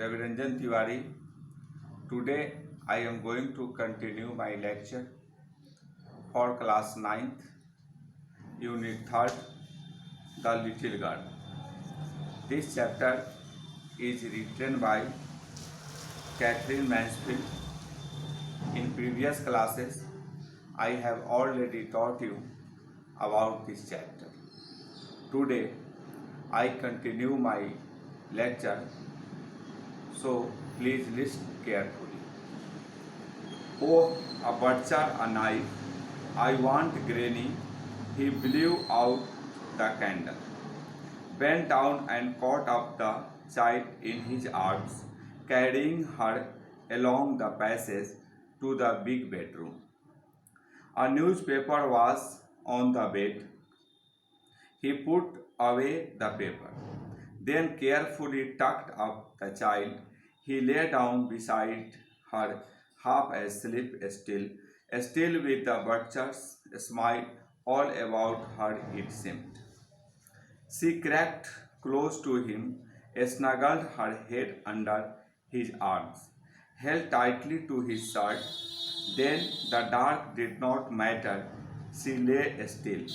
Raviranjan Tiwari. Today I am going to continue my lecture for class 9th, unit 3rd, The Little Girl. This chapter is written by Catherine Mansfield. In previous classes, I have already taught you about this chapter. Today I continue my lecture, so please listen carefully. Oh, a butcher, a knife, I want Granny. He blew out the candle, bent down and caught up the child in his arms, carrying her along the passage to the big bedroom. A newspaper was on the bed. He put away the paper, then carefully tucked up the child. He lay down beside her, half asleep still with the butcher's smile all about her it seemed. She crept close to him, snuggled her head under his arms, held tightly to his shirt. Then the dark did not matter. She lay still.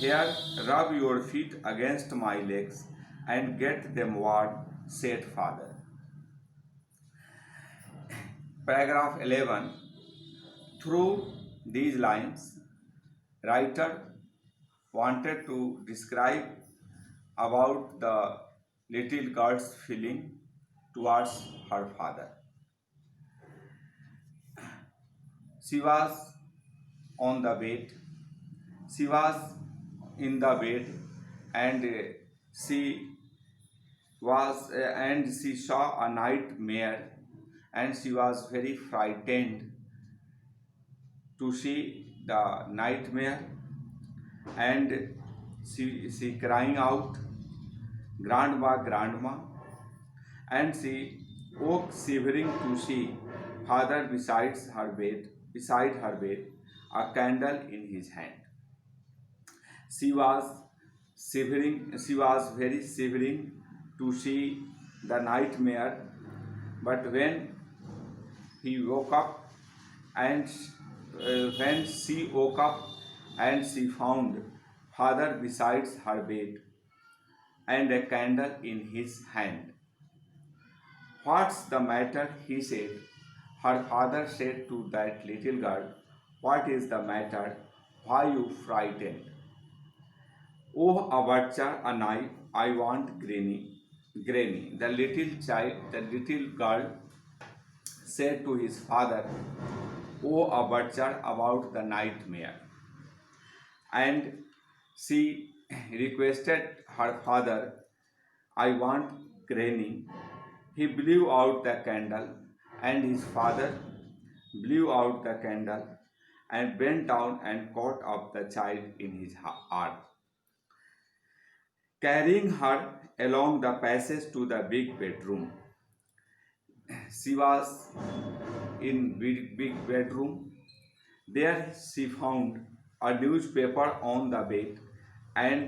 Here, rub your feet against my legs and get them warm, said father. Paragraph 11. Through these lines, writer wanted to describe about the little girl's feeling towards her father. She was on the bed. She was in the bed, and she saw a nightmare, and she was very frightened to see the nightmare, and she crying out, "Grandma, grandma," and she woke shivering to see father beside her bed, a candle in his hand. She was very shivering to see the nightmare, but and when she woke up and she found father beside her bed and a candle in his hand. "What's the matter?" he said. Her father said to that little girl, "What is the matter? Why you frightened?" "Oh, a butcher, a knife, I want Granny. Granny." The little girl said to his father, "Oh, a butcher, about the nightmare." And she requested her father, "I want Granny." He blew out the candle, and his father blew out the candle and bent down and caught up the child in his arms, carrying her along the passage to the big bedroom. She was in big bedroom. There she found a newspaper on the bed, and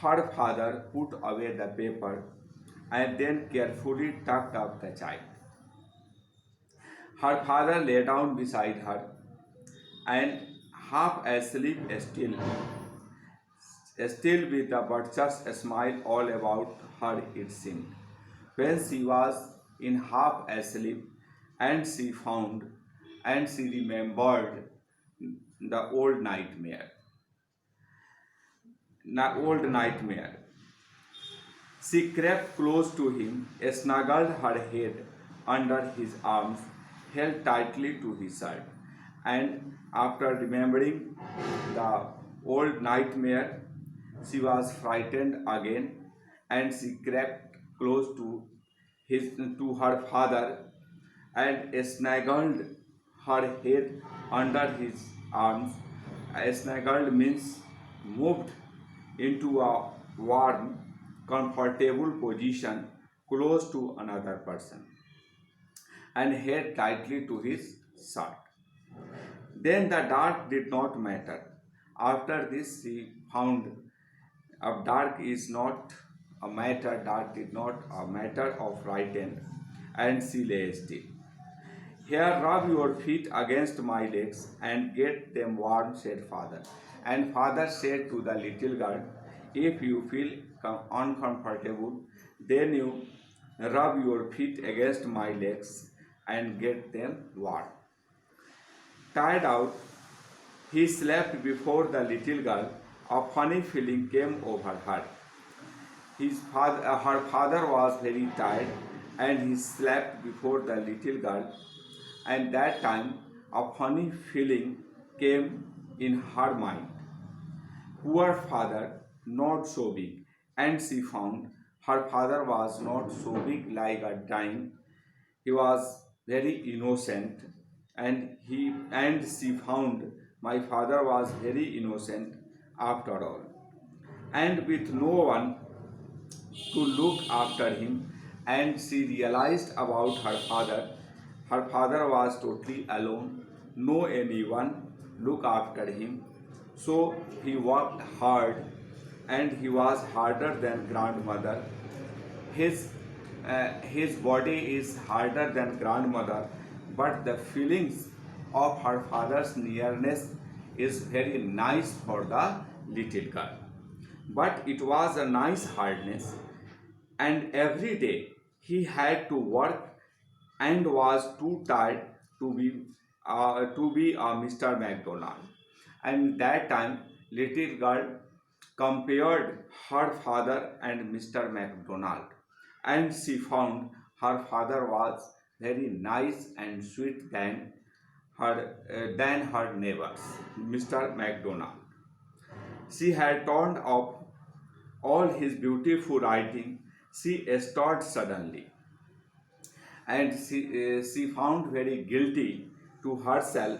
her father put away the paper and then carefully tucked up the child. Her father lay down beside her, and half asleep still with the butcher's smile all about her it seemed. When she was in half asleep, and she remembered the old nightmare. She crept close to him, snuggled her head under his arms, held tightly to his side, and after remembering the old nightmare, she was frightened again, and she crept close to her father and snuggled her head under his arms. Snuggled means moved into a warm, comfortable position close to another person and held tightly to his shirt. Then the dark did not matter. After this, she found dark did not a matter of frightened. and she lay still. Here, rub your feet against my legs and get them warm, said father. And father said to the little girl, if you feel uncomfortable, then you rub your feet against my legs and get them warm. Tired out, he slept before the little girl. A funny feeling came over her. Her father was very tired and he slept before the little girl, and that time a funny feeling came in her mind. Poor father, not so big, and she found her father was not so big like a dime. He was very innocent, and she found my father was very innocent after all, and with no one to look after him, and she realized about her father. Her father was totally alone, no anyone look after him. So he worked hard and he was harder than grandmother. His body is harder than grandmother, but the feelings of her father's nearness is very nice for the little girl. But it was a nice hardness, and every day he had to work and was too tired to be a Mr. McDonald. And that time, little girl compared her father and Mr. McDonald, and she found her father was very nice and sweet than her neighbors, Mr. McDonald. She had turned up all his beautiful writing. She started suddenly, and she found very guilty to herself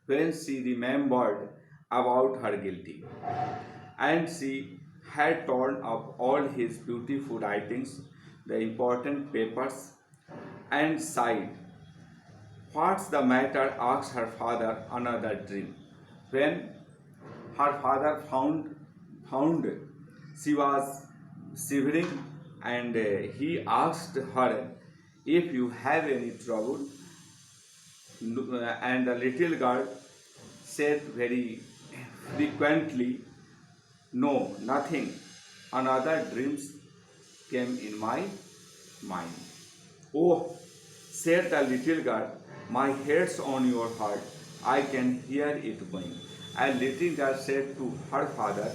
when she remembered about her guilty. And she had torn up all his beautiful writings, the important papers, and sighed. What's the matter? Asked her father another dream. When her father found she was shivering, and he asked her if you have any trouble. And the little girl said very frequently, no, nothing. Another dreams came in my mind. Oh, said the little girl, my head's on your heart. I can hear it going. And little girl said to her father,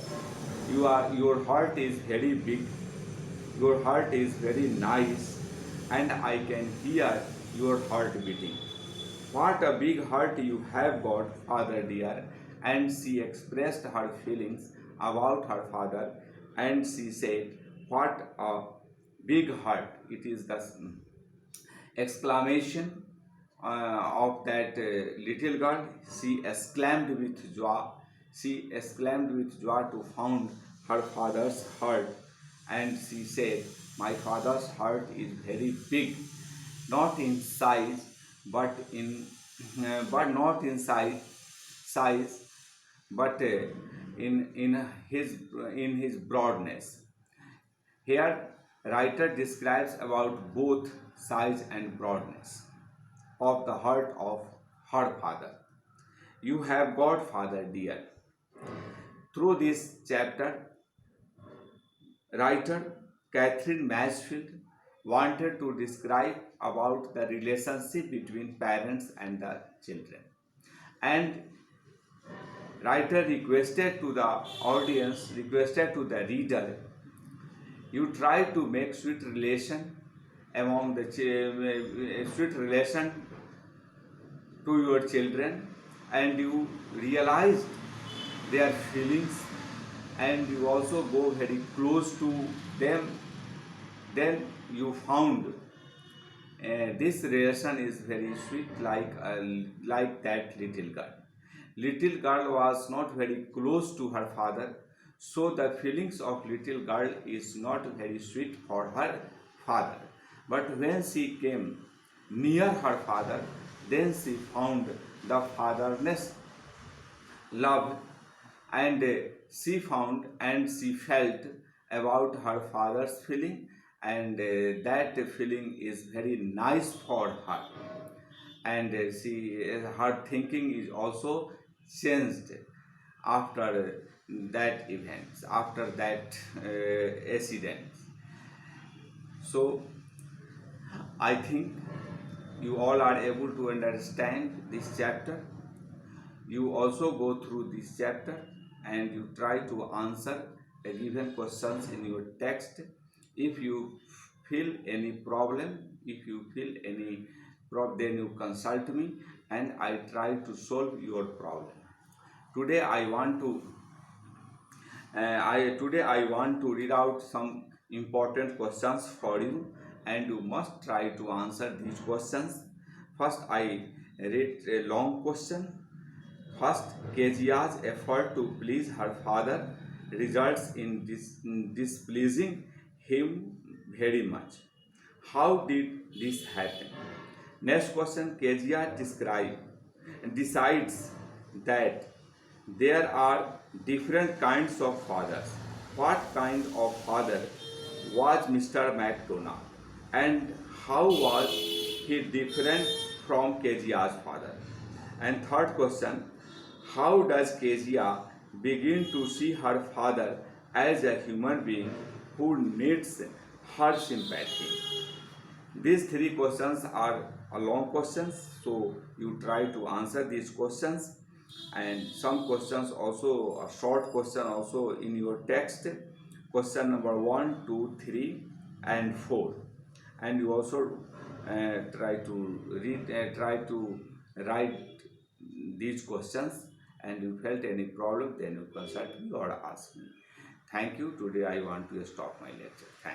your heart is very big, your heart is very nice, and I can hear your heart beating. What a big heart you have got, father dear. And she expressed her feelings about her father, and she said, what a big heart. It is the exclamation of that little girl. She exclaimed with joy. She exclaimed with joy to found her father's heart, and she said, my father's heart is very big, not in size, but in but not in size, but in his broadness. Here, writer describes about both size and broadness of the heart of her father. You have got father dear. Through this chapter, writer Catherine Mansfield wanted to describe about the relationship between parents and the children. And writer requested to the audience, requested to the reader, you try to make sweet relation among the sweet relation to your children, and you realize their feelings, and you also go very close to them. Then you found this relation is very sweet, like that little girl. Little girl was not very close to her father, so the feelings of little girl is not very sweet for her father. But when she came near her father, then she found the fatherless love, and she found and she felt about her father's feeling, and that feeling is very nice for her, and her thinking is also changed after that event, after that accident. So I think you all are able to understand this chapter. You also go through this chapter and you try to answer the given questions in your text. If you feel any problem, if you feel any problem, then you consult me and I try to solve your problem. Today I want to I want to read out some important questions for you, and you must try to answer these questions. First, I read a long question. First, Kezia's effort to please her father results in displeasing him very much. How did this happen? Next question, Kezia decides that there are different kinds of fathers. What kind of father was Mr. McDonald, and how was he different from Kezia's father? And third question, how does Kezia begin to see her father as a human being who needs her sympathy? These three questions are long questions, so you try to answer these questions, and some questions also a short question also in your text. Question number 1, 2, 3, and 4, and you also try to try to write these questions. And you felt any problem, then you consult me or ask me. Thank you. Today I want to stop my lecture. Thank you.